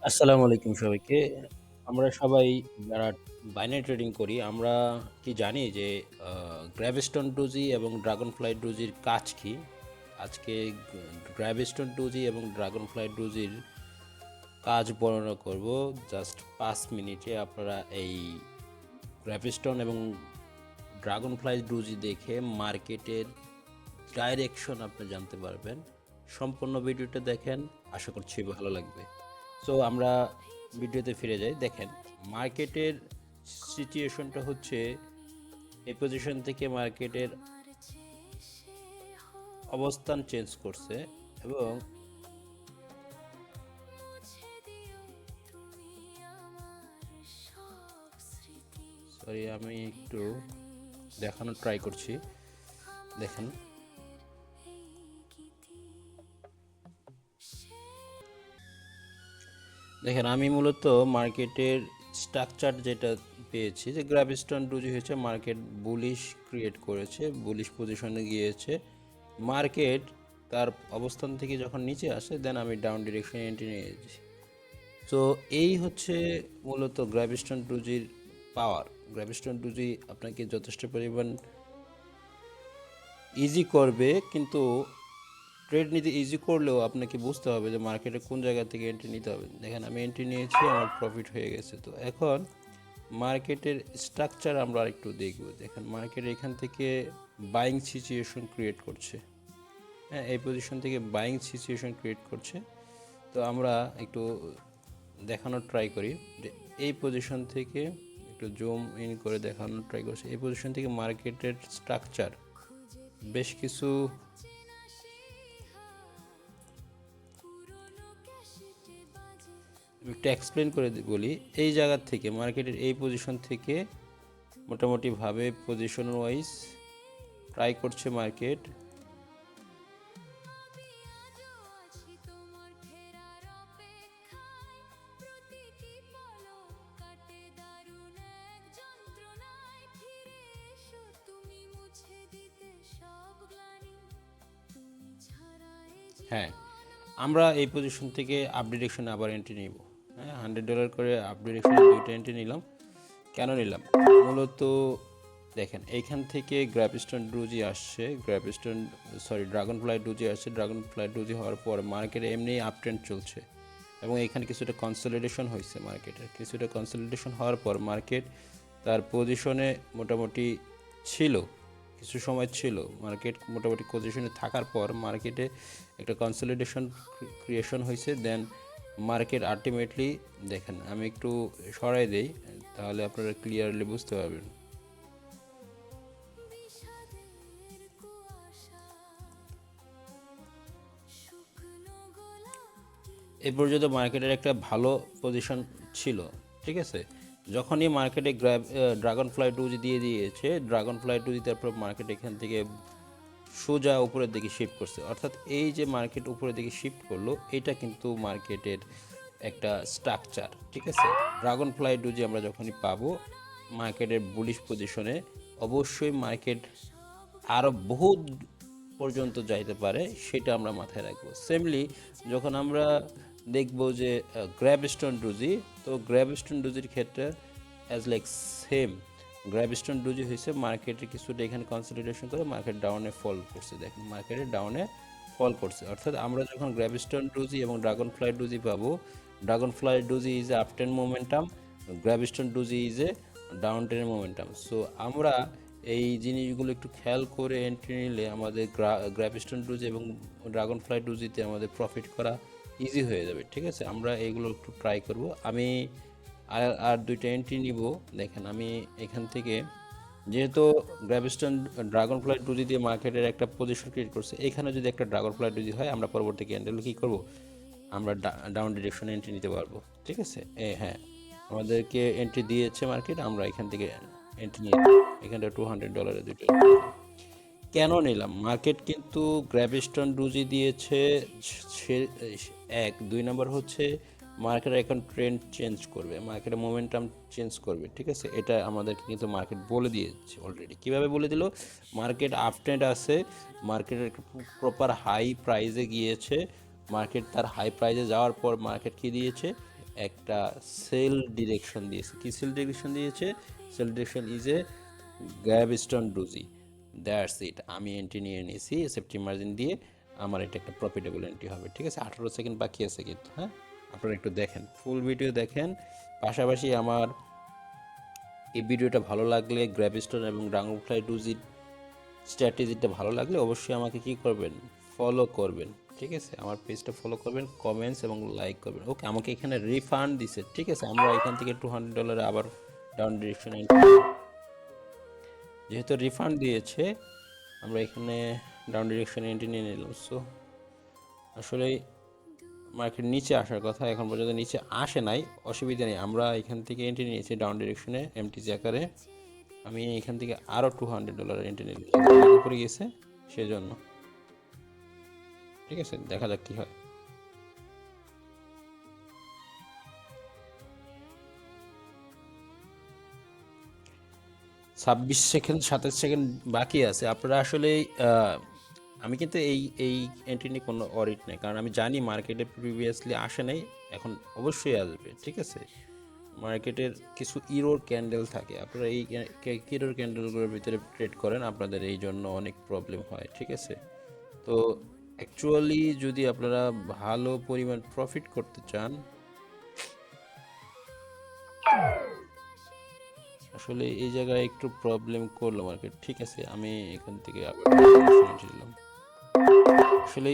আসসালামু আলাইকুম সবাইকে। আমরা সবাই যারা বাইনারি ট্রেডিং করি, আমরা কি জানি যে গ্র্যাভিস্টোন ডোজি এবং ড্রাগনফ্লাই ডোজির কাজ কি? আজকে গ্র্যাভিস্টোন ডোজি এবং ড্রাগনফ্লাই ডোজির কাজ বর্ণনা করব জাস্ট 5 মিনিটে। আপনারা এই গ্র্যাভিস্টোন এবং ড্রাগনফ্লাই ডোজি দেখে মার্কেটের ডাইরেকশন আপনি জানতে পারবেন। সম্পূর্ণ ভিডিওটা দেখেন, আশা করছি ভালো লাগবে। সো আমরা ভিডিওতে ফিরে যাই। দেখেন, মার্কেটের সিচুয়েশনটা হচ্ছে এই পজিশন থেকে মার্কেটের অবস্থান চেঞ্জ করছে এবং সরি, আমি একটু দেখানোর ট্রাই করছি। দেখেন, আমি মূলত মার্কেটের স্ট্রাকচার যেটা পেয়েছি যে গ্র্যাভিস্টন ডোজি হয়েছে, মার্কেট বুলিশ ক্রিয়েট করেছে, বুলিশ পজিশনে গিয়েছে। মার্কেট তার অবস্থান থেকে যখন নিচে আসে, দেন আমি ডাউন ডিরেকশনে এন্ট্রি নিয়েছি। তো এই হচ্ছে মূলত গ্র্যাভিস্টন ডোজির পাওয়ার। গ্র্যাভিস্টন ডোজি আপনাকে যথেষ্ট পরিমাণ ইজি করবে, কিন্তু ট্রেড নিতে ইজি করলেও আপনাকে বুঝতে হবে যে মার্কেটে কোন জায়গা থেকে এন্ট্রি নিতে হবে। দেখেন, আমি এন্ট্রি নিয়েছি, আমার প্রফিট হয়ে গেছে। তো এখন মার্কেটের স্ট্রাকচার আমরা একটু দেখব। দেখেন, মার্কেট এখান থেকে বাইং সিচুয়েশন ক্রিয়েট করছে। হ্যাঁ, এই পজিশন থেকে বাইং সিচুয়েশন ক্রিয়েট করছে। তো আমরা একটু দেখানোর ট্রাই করি যে এই পজিশন থেকে একটু জুম ইন করে দেখানোর ট্রাই করছি। এই পজিশন থেকে মার্কেটের স্ট্রাকচার বেশ কিছু একটু এক্সপ্লেন করে বলি। এই জায়গা থেকে মার্কেটের এই পজিশন থেকে মোটামুটিভাবে পজিশন ওয়াইজ ট্রাই করছে মার্কেট। হ্যাঁ, আমরা এই পজিশন থেকে আপ ডিরেকশনে আবার এন্ট্রি নিব। হ্যাঁ, $100 করে আপ ডিরেকশনে দুইটা এন্ট্রি নিলাম। কেন নিলাম? মূলত দেখেন, এইখান থেকে গ্র্যাভিস্টোন ডোজি আসছে, ড্রাগন ফ্লাই ডোজি আসছে। ড্রাগন ফ্লাই ডোজি হওয়ার পর মার্কেটে এমনি আপ ট্রেন্ড চলছে এবং এখানে কিছুটা কনসলিডেশন হয়েছে। মার্কেটের কিছুটা কনসলিডেশন হওয়ার পর মার্কেট তার পজিশনে মোটামুটি ছিল, কিছু সময় ছিল। মার্কেট মোটামুটি পজিশনে থাকার পর মার্কেটে একটা কনসলিডেশন ক্রিয়েশন হয়েছে। দেন মার্কেট আলটিমেটলি, দেখেন আমি একটু সরাই দেই, তাহলে আপনারা ক্লিয়ারলি বুঝতে পারবেন। এই পর্যন্ত মার্কেটের একটা ভালো পজিশন ছিল, ঠিক আছে। যখনই মার্কেটে ড্রাগন ফ্লাই ডোজি দিয়ে দিয়েছে, ড্রাগন ফ্লাই ডোজি তারপর মার্কেট এখান থেকে সোজা উপরের দিকে শিফট করছে। অর্থাৎ এই যে মার্কেট উপরের দিকে শিফট করলো, এটা কিন্তু মার্কেটের একটা স্ট্রাকচার, ঠিক আছে। ড্রাগন ফ্লাই ডোজি আমরা যখনই পাবো মার্কেটের বুলিশ পজিশনে, অবশ্যই মার্কেট আরও বহুত পর্যন্ত যাইতে পারে, সেটা আমরা মাথায় রাখবো। সেমলি যখন আমরা দেখব যে গ্র্যাভিস্টোন ডোজি, তো গ্র্যাভিস্টোন ডোজির ক্ষেত্রে অ্যাজ লাইক সেম। গ্র্যাভিস্টোন ডোজি হয়েছে মার্কেটের কিছুটা এখানে কনসলিডেশন করে মার্কেট ডাউনে ফল করছে। দেখেন, মার্কেটে ডাউনে ফল করছে। অর্থাৎ আমরা যখন গ্র্যাভিস্টোন ডোজি এবং ড্রাগন ফ্লাই ডোজি পাবো, dragonfly doji is a uptrend momentum, gravestone doji is a down টেনের মোমেন্টাম। সো আমরা এই জিনিসগুলো একটু খেয়াল করে এন্ট্রি নিলে আমাদের গ্র্যাভিস্টোন ডোজি এবং ড্রাগন ফ্লাই ডোজিতে আমাদের প্রফিট করা ইজি হয়ে যাবে, ঠিক আছে। আমরা এইগুলো একটু ট্রাই করব। আমি আর দুইটা এন্ট্রি নিব। দেখেন, আমি এখান থেকে যেহেতু গ্র্যাভিস্টোন ড্রাগন ফ্লাই ডোজি দিয়ে মার্কেটের একটা পজিশন ক্রিয়েট করছে, এখানে যদি একটা ড্রাগন ফ্লাই ডোজি হয়, আমরা পরবর্তী ক্যান্ডেল কী করব, আমরা ডাউন ডিরেকশনে এন্ট্রি নিতে পারবো, ঠিক আছে। হ্যাঁ, আমাদেরকে এন্ট্রি দিয়েছে মার্কেট, আমরা এখান থেকে এন্ট্রি নিয়ে এখানটা $200 দুটো কেন নিলাম। মার্কেট কিন্তু গ্র্যাভিস্টোন ডোজি দিয়েছে। সে এক, দুই নম্বর হচ্ছে মার্কেট এখন ট্রেন্ড চেঞ্জ করবে, মার্কেটের মোমেন্টাম চেঞ্জ করবে, ঠিক আছে। এটা আমাদেরকে কিন্তু মার্কেট বলে দিয়েছে অলরেডি। কীভাবে বলে দিল? মার্কেট আপ ট্রেন্ড আছে, মার্কেটের প্রপার হাই প্রাইজে গিয়েছে। মার্কেট তার হাই প্রাইজে যাওয়ার পর মার্কেট কী দিয়েছে, একটা সেল ডিরেকশন দিয়েছে। কি সেল ডিরেকশন দিয়েছে? Sell direction is a gravestone doji, that's it. আমি এন্ট্রি নিয়ে নিয়েছি সেফটি মার্জিন দিয়ে, আমার এটা একটা প্রফিটেবল এন্ট্রি হবে। ঠিক আছে, 18 সেকেন্ড বাকি আছে কিন্তু। হ্যাঁ, আপনারা একটু দেখেন, ফুল ভিডিও দেখেন। পাশাপাশি আমার এই ভিডিওটা ভালো লাগলে, গ্র্যাভিস্টন এবং ড্রাগনফ্লাই ডুজির স্ট্র্যাটেজিটা ভালো লাগলে অবশ্যই আমাকে কি করবেন, ফলো করবেন। ঠিক আছে, আমার পেজটা ফলো করবেন, কমেন্টস এবং লাইক করবেন। ওকে, আমাকে এখানে রিফান্ড দিছে। ঠিক আছে, আমরা এখান থেকে $200 আবার ডাউন ডিরেকশনে, যেহেতু রিফান্ড দিয়েছে আমরা এখানে ডাউন ডিরেকশনে এন্ট্রি নিয়ে নিলাম। সো আসলে মার্কেট নিচে আসার কথা, এখন পর্যন্ত নিচে আসে নাই, অসুবিধা নেই। আমরা এখান থেকে এন্ট্রি নিয়েছি ডাউন ডিরেকশনে এমটিসি আকারে। আমি এখান থেকে আরও $200 এন্ট্রি নিলাম, উপরে গেছে সেজন্য। ঠিক আছে, দেখা যাক কী হয়। 26 সেকেন্ড, 27 সেকেন্ড বাকি আছে। আপনারা আসলে আমি কিন্তু এই এন্ট্রি নিয়ে কোনো অডিট নেই, কারণ আমি জানি মার্কেটে প্রিভিয়াসলি আসে নাই, এখন অবশ্যই আসবে। ঠিক আছে, মার্কেটের কিছু ইরোর ক্যান্ডেল থাকে, আপনারা এই ইরোর ক্যান্ডেলগুলোর ভিতরে ট্রেড করেন, আপনাদের এই জন্য অনেক প্রবলেম হয়। ঠিক আছে, তো অ্যাকচুয়ালি যদি আপনারা ভালো পরিমাণ প্রফিট করতে চান, আসলে এই জায়গায় একটু প্রবলেম করলো মার্কেট। ঠিক আছে, আমি এখান থেকে আবার নিলাম। আসলে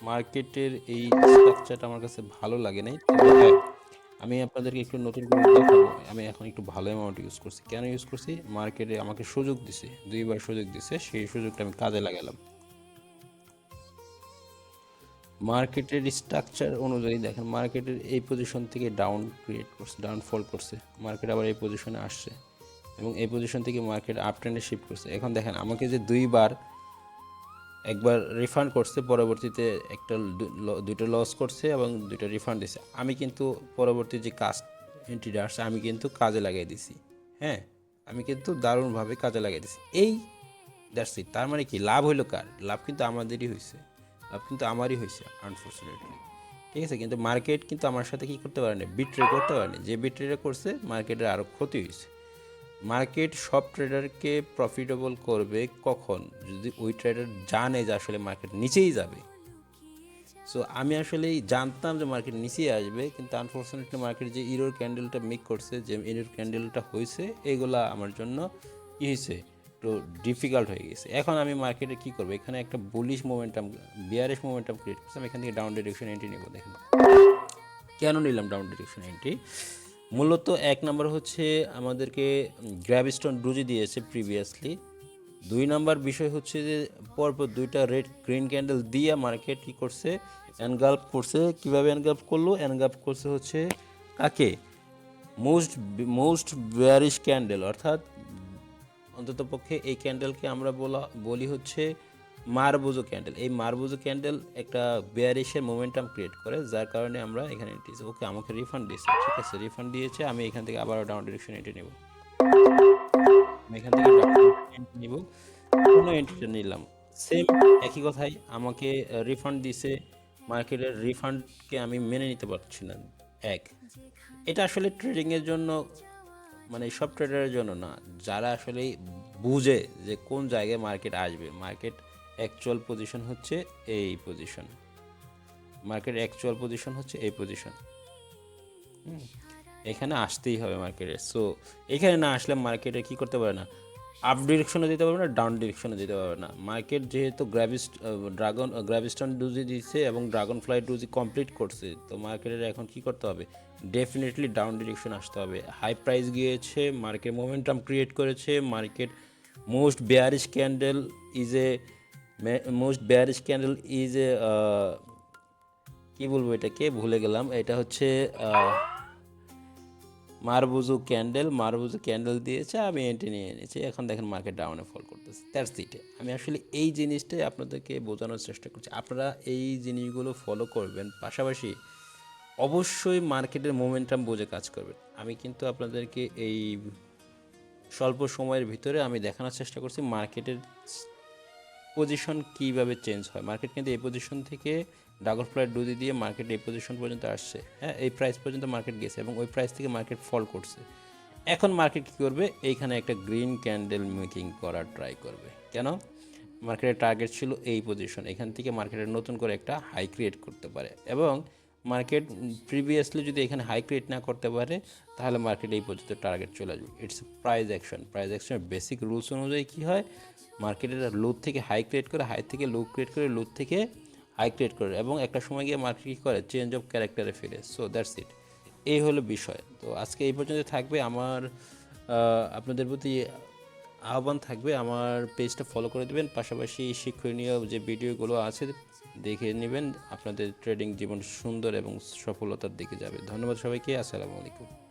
মার্কেটের এই স্ট্রাকচারটা আমার কাছে ভালো লাগে নাই, তবে হ্যাঁ, আমি আপনাদেরকে একটু নতুন করে দেখাবো। আমি এখন একটু ভালো অ্যামাউন্ট ইউজ করছি। কেন ইউজ করছি? মার্কেটে আমাকে সুযোগ দিছে, 2বার সুযোগ দিছে, সেই সুযোগটা আমি কাজে লাগালাম। মার্কেটের স্ট্রাকচার অনুযায়ী দেখেন, মার্কেটের এই পজিশন থেকে ডাউন ক্রিয়েট করছে, ডাউনফল করছে, মার্কেট আবার এই পজিশনে আসছে এবং এই পজিশন থেকে মার্কেট আপ ট্রেন্ডে শিফট করছে। এখন দেখেন আমাকে যে একবার রিফান্ড করছে, পরবর্তীতে দুইটা লস করছে এবং দুইটা রিফান্ড দিছে। আমি কিন্তু পরবর্তী যে কাজ এন্ট্রিটা আসছে আমি কিন্তু কাজে লাগিয়ে দিছি। হ্যাঁ, আমি কিন্তু দারুণভাবে কাজে লাগিয়ে দিছি। এই দ্যাটস ইট। তার মানে কি, লাভ হইলো কার? লাভ কিন্তু আমাদেরই হয়েছে, লাভ কিন্তু আমারই হয়েছে আনফর্চুনেটলি। ঠিক আছে, কিন্তু মার্কেট কিন্তু আমার সাথে কি করতে পারেনি, বিট্রে করতে পারেনি। যে বিট্রেটা করছে মার্কেটের আরও ক্ষতি হয়েছে। মার্কেট সব ট্রেডারকে প্রফিটেবল করবে কখন? যদি ওই ট্রেডার জানে যে আসলে মার্কেট নিচেই যাবে। সো আমি আসলেই জানতাম যে মার্কেট নিচেই আসবে, কিন্তু আনফর্চুনেটলি মার্কেট যে ইরোর ক্যান্ডেলটা মেক করছে, যে ইরোর ক্যান্ডেলটা হয়েছে, এগুলা আমার জন্য কী হয়েছে, একটু ডিফিকাল্ট হয়ে গেছে। এখন আমি মার্কেটে কী করবো, এখানে একটা bullish momentum, bearish momentum create করছে, আমি এখান থেকে ডাউন ডিরেকশন এন্ট্রি নেবো। দেখেন কেন নিলাম ডাউন ডিরেকশন এন্ট্রি। মূলত এক নাম্বার হচ্ছে আমাদেরকে গ্র্যাভিস্টন ডুজি দিয়েছে প্রিভিয়াসলি। 2 নাম্বার বিষয় হচ্ছে যে পরপর দুইটা রেড গ্রিন ক্যান্ডেল দিয়ে মার্কেট কী করছে, এনগাল্প করছে। কীভাবে এনগাল্প করলো? এনগাল্প করছে হচ্ছে কাকে? মোস্ট মোস্ট বেয়ারিশ ক্যান্ডেল, অর্থাৎ অন্ততপক্ষে এই ক্যান্ডেলকে আমরা বলি হচ্ছে মারবুজো ক্যান্ডেল। এই মারবুজো ক্যান্ডেল একটা বেয়ারিশের মোমেন্টাম ক্রিয়েট করে, যার কারণে আমরা এখানে এন্ট্রি। ওকে, আমাকে রিফান্ড দিয়েছে। ঠিক আছে, রিফান্ড দিয়েছে, আমি এখান থেকে আবার ডাউন ডিরেকশন এন্ট্রি নেব। আমি এখান থেকে ডাউন ডিরেকশন এন্ট্রি নিব, কোনো এন্ট্রিটা নিলাম, সেম একই কথাই আমাকে রিফান্ড দিছে। মার্কেটের রিফান্ডকে আমি মেনে নিতে পারছি না। এক, এটা আসলে ট্রেডিংয়ের জন্য, মানে সব ট্রেডারের জন্য না, যারা আসলে বুঝে যে কোন জায়গায় মার্কেট আসবে। মার্কেট অ্যাকচুয়াল পজিশন হচ্ছে এই পজিশন, মার্কেট অ্যাকচুয়াল পজিশন হচ্ছে এই পজিশন। এখানে আসতেই হবে মার্কেটে। সো এখানে না আসলে মার্কেটে কী করতে পারে না, আপ ডিরেকশনে যেতে পারবে না, ডাউন ডিরেকশনে যেতে পারবে না। মার্কেট যেহেতু গ্র্যাভিস্টন ডুজি দিচ্ছে এবং ড্রাগন ফ্লাই ডুজি কমপ্লিট করছে, তো মার্কেটের এখন কি করতে হবে, ডেফিনেটলি ডাউন ডিরেকশন আসতে হবে। হাই প্রাইস গিয়েছে, মার্কেট মোমেন্টাম ক্রিয়েট করেছে, market most bearish candle is a most bearish candle is a কী বলবো, এটাকে ভুলে গেলাম। এটা হচ্ছে মারবুজু ক্যান্ডেল দিয়েছে, আমি এন্ট্রি নিয়ে এনেছি। এখন দেখেন মার্কেট ডাউনে ফল করতেছে, দ্যাটস ইট। আমি আসলে এই জিনিসটাই আপনাদেরকে বোঝানোর চেষ্টা করছি, আপনারা এই জিনিসগুলো ফলো করবেন, পাশাপাশি অবশ্যই মার্কেটের মোমেন্টাম বুঝে কাজ করবেন। আমি কিন্তু আপনাদেরকে এই স্বল্প সময়ের ভিতরে আমি দেখানোর চেষ্টা করছি মার্কেটের পজিশন কীভাবে চেঞ্জ হয়। মার্কেট কিন্তু এই পজিশন থেকে ড্রাগন ফ্লাই ডুজি দিয়ে মার্কেট এই পজিশন পর্যন্ত আসছে, হ্যাঁ এই প্রাইস পর্যন্ত মার্কেট গেছে এবং ওই প্রাইস থেকে মার্কেট ফল করছে। এখন মার্কেট কী করবে, এইখানে একটা গ্রিন ক্যান্ডেল মেকিং করার ট্রাই করবে। কেন? মার্কেটের টার্গেট ছিল এই পজিশন, এখান থেকে মার্কেটের নতুন করে একটা হাই ক্রিয়েট করতে পারে এবং মার্কেট প্রিভিয়াসলি যদি এখানে হাই ক্রিয়েট না করতে পারে তাহলে মার্কেট এই পর্যন্ত টার্গেট চলে আসবে। It's price action. প্রাইস অ্যাকশনের বেসিক রুলস অনুযায়ী কী হয়, মার্কেটের লো থেকে হাই ক্রিয়েট করে, হাই থেকে লো ক্রিয়েট করে, লো থেকে হাই ক্রিয়েট করে এবং একটা সময় গিয়ে মার্কেট কী করে, চেঞ্জ অফ ক্যারেক্টারে ফিরে। সো দ্যাটস ইট, এই হলো বিষয়। তো আজকে এই পর্যন্ত থাকবে। আমার আপনাদের প্রতি আহ্বান থাকবে আমার পেজটা ফলো করে দেবেন, পাশাপাশি শিক্ষণীয় যে ভিডিওগুলো আছে দেখে নেবেন। আপনাদের ট্রেডিং জীবন সুন্দর এবং সফলতার দিকে যাবে। ধন্যবাদ সবাইকে। আসসালামু আলাইকুম।